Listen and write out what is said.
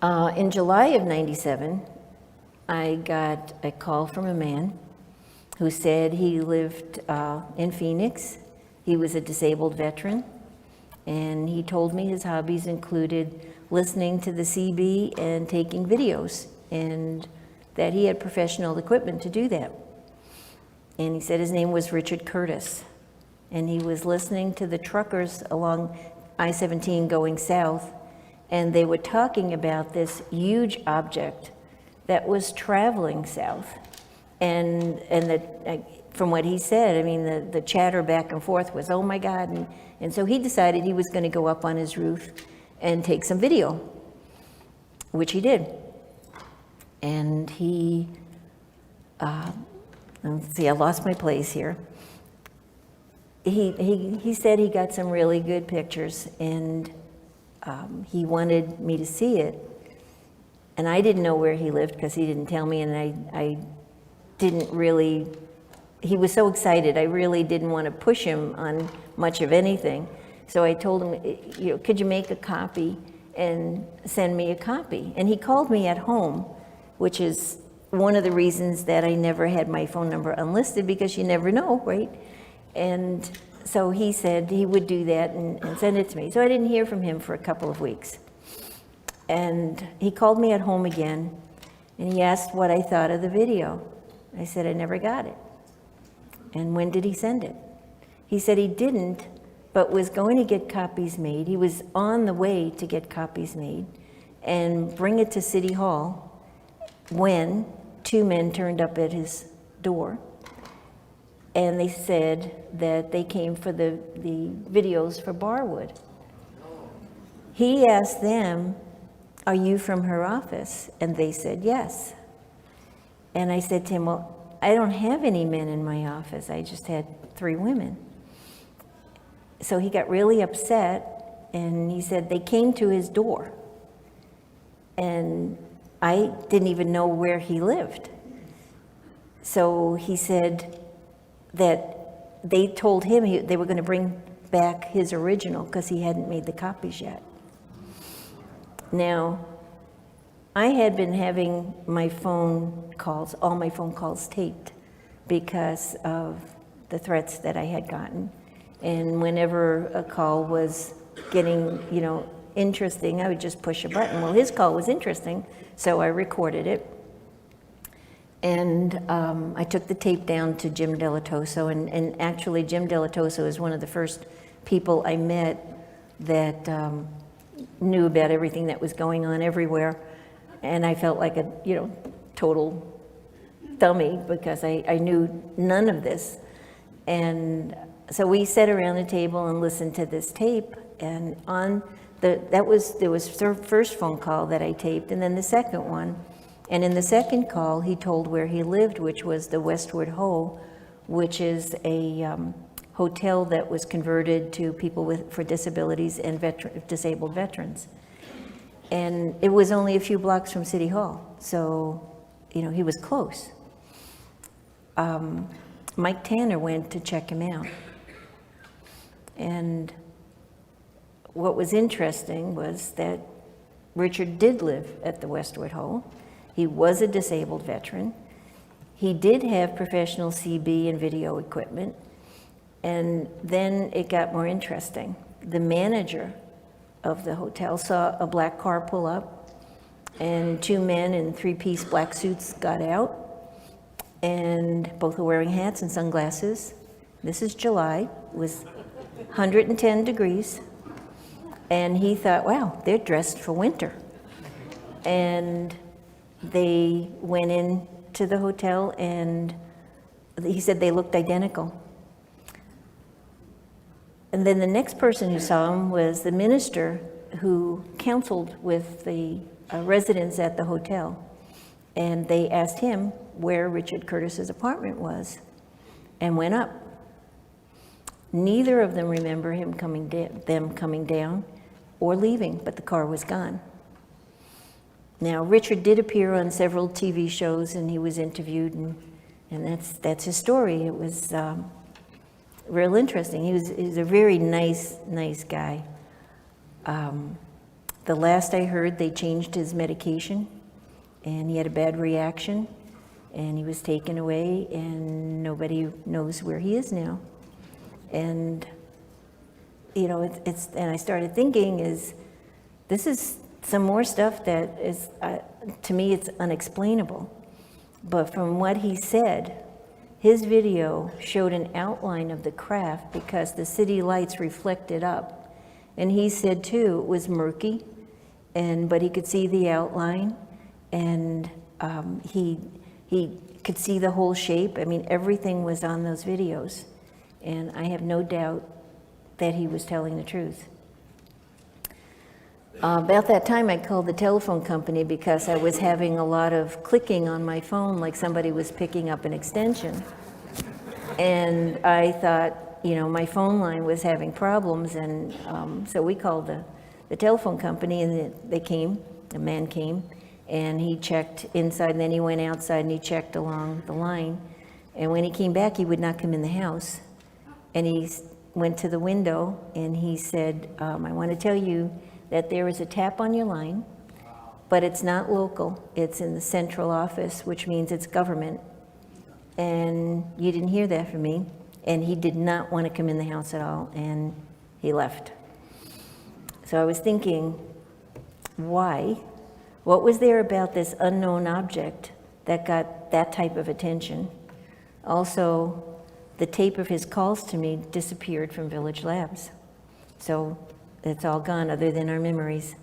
In July of '97, I got a call from a man who said he lived in Phoenix. He was a disabled veteran, and he told me his hobbies included listening to the CB and taking videos, and that he had professional equipment to do that. And he said his name was Richard Curtis, and he was listening to the truckers along I-17 going south, and they were talking about this huge object that was traveling south. And from what he said, I mean, the chatter back and forth was, oh my God. And so he decided he was going to go up on his roof and take some video, which he did. And he, let's see, I lost my place here. He said he got some really good pictures, and he wanted me to see it. And I didn't know where he lived because he didn't tell me, and I didn't really, he was so excited, I really didn't want to push him on much of anything. So I told him, could you make a copy and send me a copy? And he called me at home, which is one of the reasons that I never had my phone number unlisted, because you never know, right? And so he said he would do that and send it to me. So I didn't hear from him for a couple of weeks. And he called me at home again, and he asked what I thought of the video. I said, I never got it. And when did he send it? He said he didn't, but was going to get copies made. He was on the way to get copies made and bring it to City Hall when two men turned up at his door. And they said that they came for the videos for Barwood. He asked them, are you from her office? And they said, yes. And I said to him, well, I don't have any men in my office. I just had 3 women. So he got really upset, and he said they came to his door. And I didn't even know where he lived. So he said that they told him they were going to bring back his original because he hadn't made the copies yet. Now, I had been having my phone calls, all my phone calls taped because of the threats that I had gotten. And whenever a call was getting, interesting, I would just push a button. Well, his call was interesting, so I recorded it. And I took the tape down to Jim Delatoso, and actually Jim Delatoso is one of the first people I met that knew about everything that was going on everywhere. And I felt like a, total dummy because I knew none of this. And so we sat around the table and listened to this tape, and there was the first phone call that I taped, and then the second one. And in the second call, he told where he lived, which was the Westwood Ho, which is a hotel that was converted to people for disabilities and disabled veterans. And it was only a few blocks from City Hall, so he was close. Mike Tanner went to check him out. And what was interesting was that Richard did live at the Westwood Ho. He was a disabled veteran. He did have professional CB and video equipment. And then it got more interesting. The manager of the hotel saw a black car pull up, and 2 men in 3-piece black suits got out, and both were wearing hats and sunglasses. This is July. It was 110 degrees. And he thought, wow, they're dressed for winter. And they went into the hotel, and he said they looked identical. And then the next person who saw him was the minister who counseled with the residents at the hotel. And they asked him where Richard Curtis's apartment was and went up. Neither of them remember them coming down or leaving, but the car was gone. Now, Richard did appear on several TV shows, and he was interviewed, and that's his story. It was real interesting. He was a very nice guy. The last I heard, they changed his medication, and he had a bad reaction, and he was taken away, and nobody knows where he is now. And, you know, and I started thinking, this is some more stuff that is, to me, it's unexplainable. But from what he said, his video showed an outline of the craft because the city lights reflected up. And he said too, it was murky, but he could see the outline, and he could see the whole shape. I mean, everything was on those videos. And I have no doubt that he was telling the truth. About that time, I called the telephone company because I was having a lot of clicking on my phone, like somebody was picking up an extension. And I thought, you know, my phone line was having problems, and so we called the telephone company, and they came, a man came, and he checked inside, and then he went outside and he checked along the line. And when he came back, he would not come in the house. And he went to the window and he said, I want to tell you that there is a tap on your line, but it's not local. It's in the central office, which means it's government. And you didn't hear that from me. And he did not want to come in the house at all, and he left. So I was thinking, why? What was there about this unknown object that got that type of attention? Also, the tape of his calls to me disappeared from Village Labs. So it's all gone other than our memories.